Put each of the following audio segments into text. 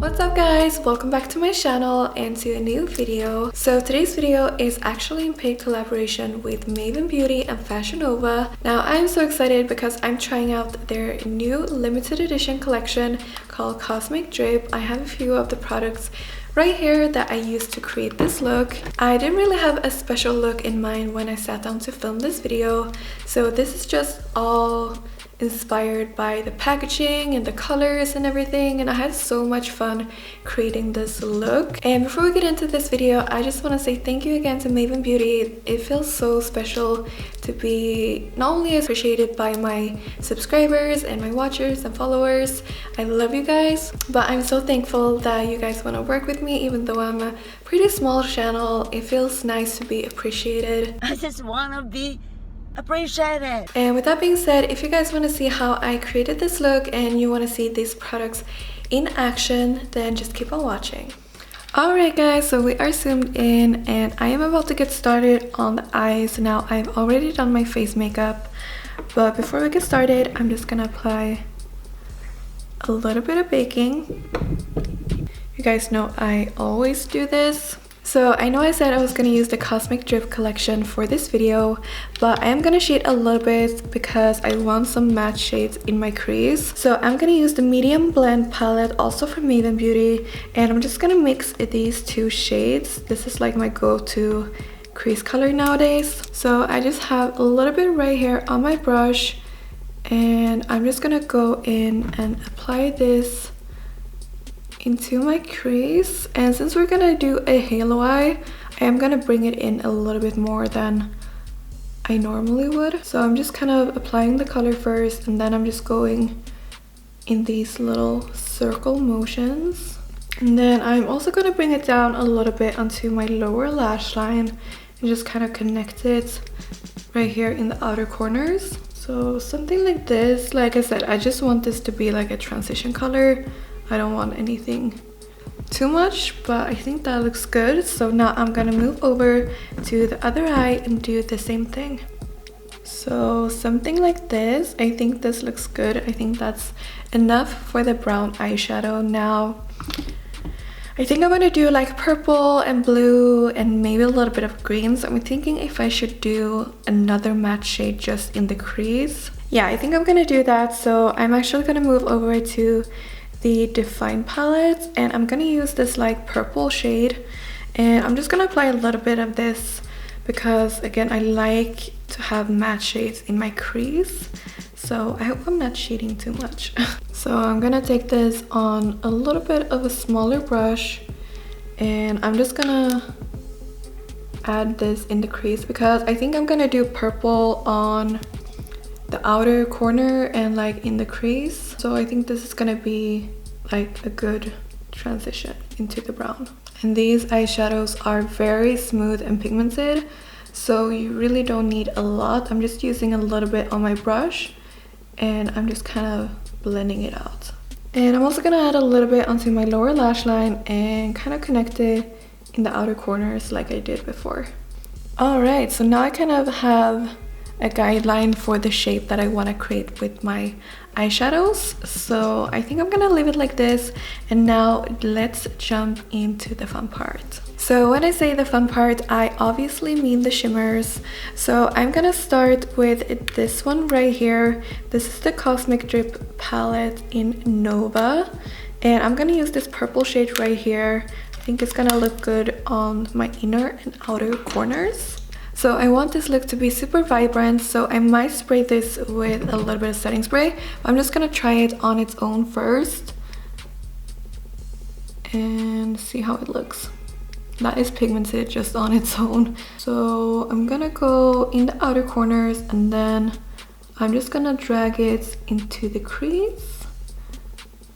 What's up guys, welcome back to my channel and to a new video. So today's video is actually in paid collaboration with Maven Beauty and Fashion Nova. Now I'm so excited because I'm trying out their new limited edition collection called Cosmic Drip. I have a few of the products right here that I used to create this look. I didn't really have a special look in mind when I sat down to film this video, so this is just all inspired by the packaging and the colors and everything, and I had so much fun creating this look. And before we get into this video, I just want to say thank you again to Maven Beauty. It feels so special to be not only appreciated by my subscribers and my watchers and followers. I love you guys, but I'm so thankful that you guys want to work with me even though I'm a pretty small channel. It feels nice to be appreciated. I just want to be appreciated. And with that being said, if you guys want to see how I created this look and you want to see these products in action, then just keep on watching. Alright guys, so we are zoomed in and I am about to get started on the eyes. Now I've already done my face makeup, but before we get started, I'm just gonna apply a little bit of baking. You guys know I always do this. So I know I said I was going to use the Cosmic Drip collection for this video, but I am going to shade a little bit because I want some matte shades in my crease. So I'm going to use the medium blend palette, also from Maven Beauty, and I'm just going to mix these two shades. This is like my go-to crease color nowadays. So I just have a little bit right here on my brush, and I'm just going to go in and apply this into my crease. And since we're gonna do a halo eye, I am gonna bring it in a little bit more than I normally would. So I'm just kind of applying the color first, and then I'm just going in these little circle motions. And then I'm also gonna bring it down a little bit onto my lower lash line and just kind of connect it right here in the outer corners. So something like this. Like I said, I just want this to be like a transition color. I don't want anything too much, but I think that looks good. So now I'm gonna move over to the other eye and do the same thing. So something like this. I think this looks good. I think that's enough for the brown eyeshadow. Now I think I'm gonna do like purple and blue and maybe a little bit of green. So I'm thinking if I should do another matte shade just in the crease. Yeah, I think I'm gonna do that. So I'm actually gonna move over to the Define palette, and I'm gonna use this like purple shade, and I'm just gonna apply a little bit of this because again I like to have matte shades in my crease. So I hope I'm not shading too much. So I'm gonna take this on a little bit of a smaller brush, and I'm just gonna add this in the crease because I think I'm gonna do purple on the outer corner and like in the crease. So I think this is gonna be like a good transition into the brown. And these eyeshadows are very smooth and pigmented, so you really don't need a lot. I'm just using a little bit on my brush and I'm just kind of blending it out. And I'm also gonna add a little bit onto my lower lash line and kind of connect it in the outer corners like I did before. Alright, so now I kind of have a guideline for the shape that I want to create with my eyeshadows. So I think I'm gonna leave it like this, and now let's jump into the fun part. So when I say the fun part, I obviously mean the shimmers. So I'm gonna start with this one right here. This is the Cosmic Drip palette in Nova, and I'm gonna use this purple shade right here. I think it's gonna look good on my inner and outer corners. So I want this look to be super vibrant, so I might spray this with a little bit of setting spray. I'm just gonna try it on its own first and see how it looks. That is pigmented just on its own. So I'm gonna go in the outer corners, and then I'm just gonna drag it into the crease.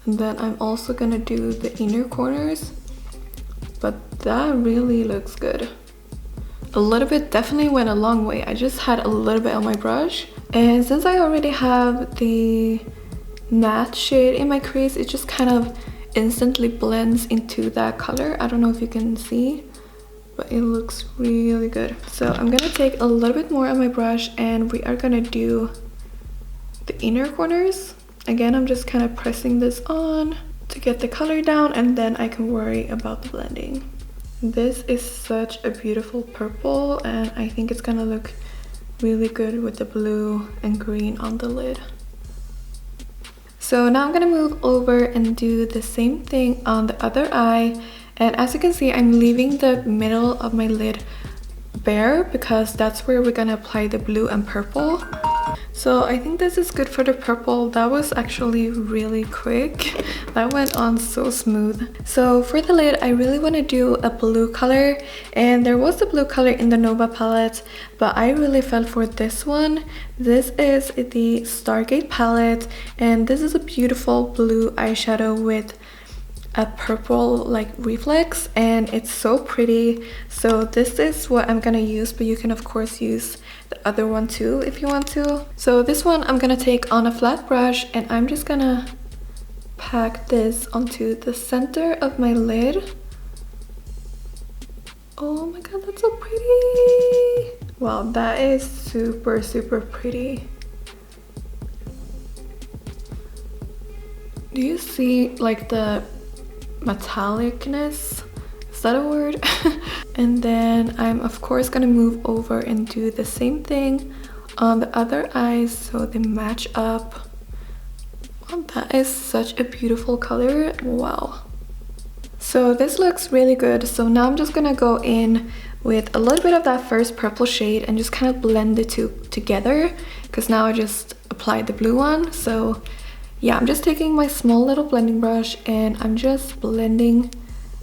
And then I'm also gonna do the inner corners, but that really looks good. A little bit definitely went a long way. I just had a little bit on my brush, and since I already have the matte shade in my crease, it just kind of instantly blends into that color. I don't know if you can see, but it looks really good. So I'm gonna take a little bit more on my brush, and we are gonna do the inner corners. Again, I'm just kind of pressing this on to get the color down, and then I can worry about the blending. This is such a beautiful purple, and I think it's gonna look really good with the blue and green on the lid. So now I'm gonna move over and do the same thing on the other eye. And as you can see, I'm leaving the middle of my lid bare because that's where we're gonna apply the blue and purple. So I think this is good for the purple. That was actually really quick. That went on so smooth. So for the lid, I really want to do a blue color, and there was a blue color in the Nova palette, but I really fell for this one. This is the Stargate palette, and this is a beautiful blue eyeshadow with a purple like reflex, and it's so pretty. So this is what I'm gonna use, but you can of course use the other one too if you want to. So this one I'm gonna take on a flat brush, and I'm just gonna pack this onto the center of my lid. Oh my god, that's so pretty. Wow, that is super pretty. Do you see like the metallicness? Is that a word? And then I'm of course gonna move over and do the same thing on the other eyes so they match up. Oh, that is such a beautiful color. Wow. So this looks really good. So now I'm just gonna go in with a little bit of that first purple shade and just kind of blend the two together, because now I just applied the blue one. So yeah, I'm just taking my small little blending brush and I'm just blending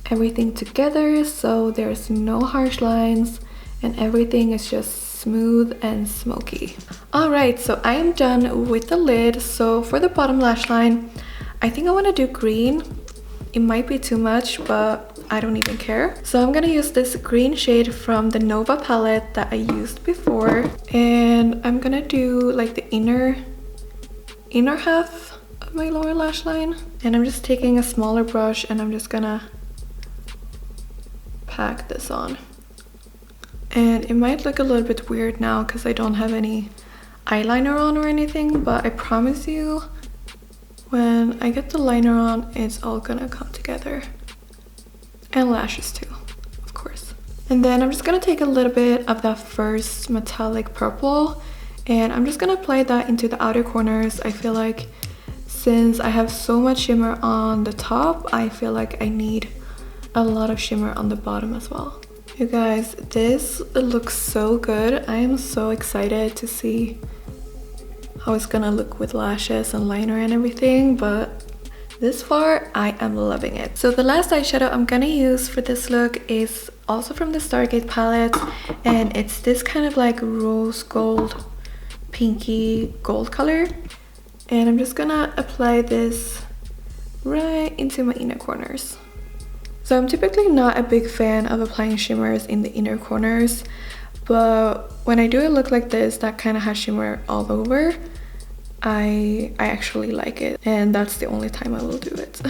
everything together so there's no harsh lines and everything is just smooth and smoky. Alright, so I am done with the lid. So for the bottom lash line, I think I want to do green. It might be too much, but I don't even care. So I'm gonna use this green shade from the Nova palette that I used before, and I'm gonna do like the inner half of my lower lash line. And I'm just taking a smaller brush and I'm just gonna pack this on. And it might look a little bit weird now because I don't have any eyeliner on or anything, but I promise you when I get the liner on, it's all gonna come together. And lashes too, of course. And then I'm just gonna take a little bit of that first metallic purple and I'm just gonna apply that into the outer corners. I feel like since I have so much shimmer on the top, I feel like I need a lot of shimmer on the bottom as well. You guys, this looks so good. I am so excited to see how it's gonna look with lashes and liner and everything, but this far I am loving it. So the last eyeshadow I'm gonna use for this look is also from the Stargate palette, and it's this kind of like rose gold, pinky gold color. And I'm just gonna apply this right into my inner corners. So I'm typically not a big fan of applying shimmers in the inner corners, but when I do a look like this that kind of has shimmer all over, I actually like it, and that's the only time I will do it.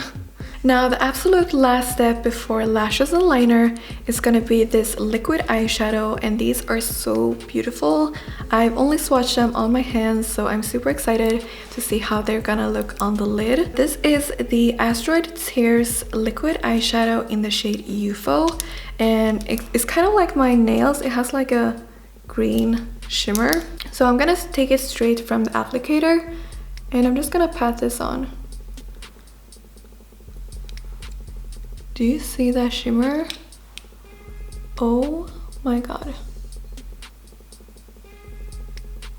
Now the absolute last step before lashes and liner is gonna be this liquid eyeshadow, and these are so beautiful. I've only swatched them on my hands, so I'm super excited to see how they're gonna look on the lid. This is the Asteroid Tears liquid eyeshadow in the shade UFO, and it's kind of like my nails. It has like a green shimmer. So I'm gonna take it straight from the applicator and I'm just gonna pat this on. Do you see that shimmer? Oh my god.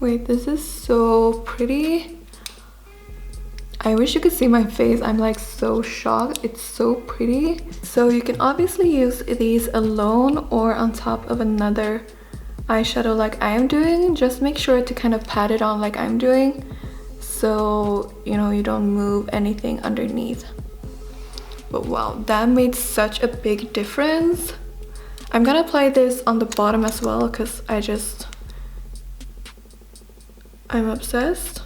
Wait, this is so pretty. I wish you could see my face. I'm like so shocked. It's so pretty. So you can obviously use these alone or on top of another eyeshadow like I am doing. Just make sure to kind of pat it on like I'm doing, so you know you don't move anything underneath. But wow, that made such a big difference. I'm gonna apply this on the bottom as well because I'm obsessed.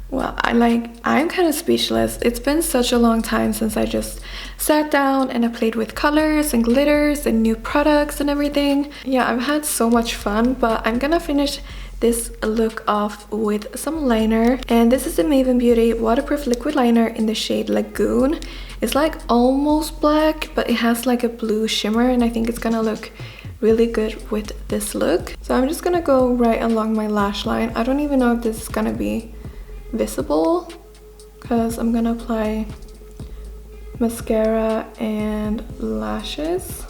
Well, I'm kind of speechless. It's been such a long time since I just sat down and I played with colors and glitters and new products and everything. Yeah, I've had so much fun, but I'm gonna finish this look off with some liner. And this is the Maven Beauty waterproof liquid liner in the shade Lagoon. It's like almost black, but it has like a blue shimmer, and I think it's gonna look really good with this look. So I'm just gonna go right along my lash line. I don't even know if this is gonna be visible because I'm gonna apply mascara and lashes,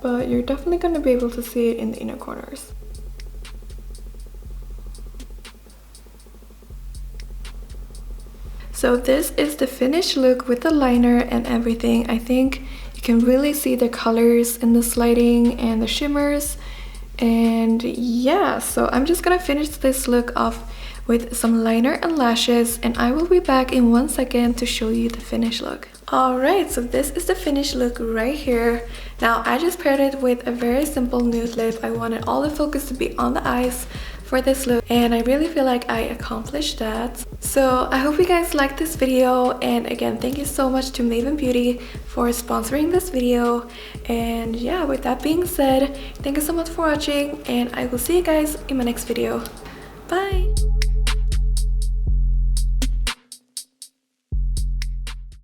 but you're definitely gonna be able to see it in the inner corners. So this is the finished look with the liner and everything. I think you can really see the colors in the lighting and the shimmers. And yeah, so I'm just gonna finish this look off with some liner and lashes, and I will be back in 1 second to show you the finished look. Alright, so this is the finished look right here. Now I just paired it with a very simple nude lip. I wanted all the focus to be on the eyes for this look, and I really feel like I accomplished that. So I hope you guys liked this video, and again, thank you so much to Maven Beauty for sponsoring this video. And yeah, with that being said, thank you so much for watching, and I will see you guys in my next video. Bye!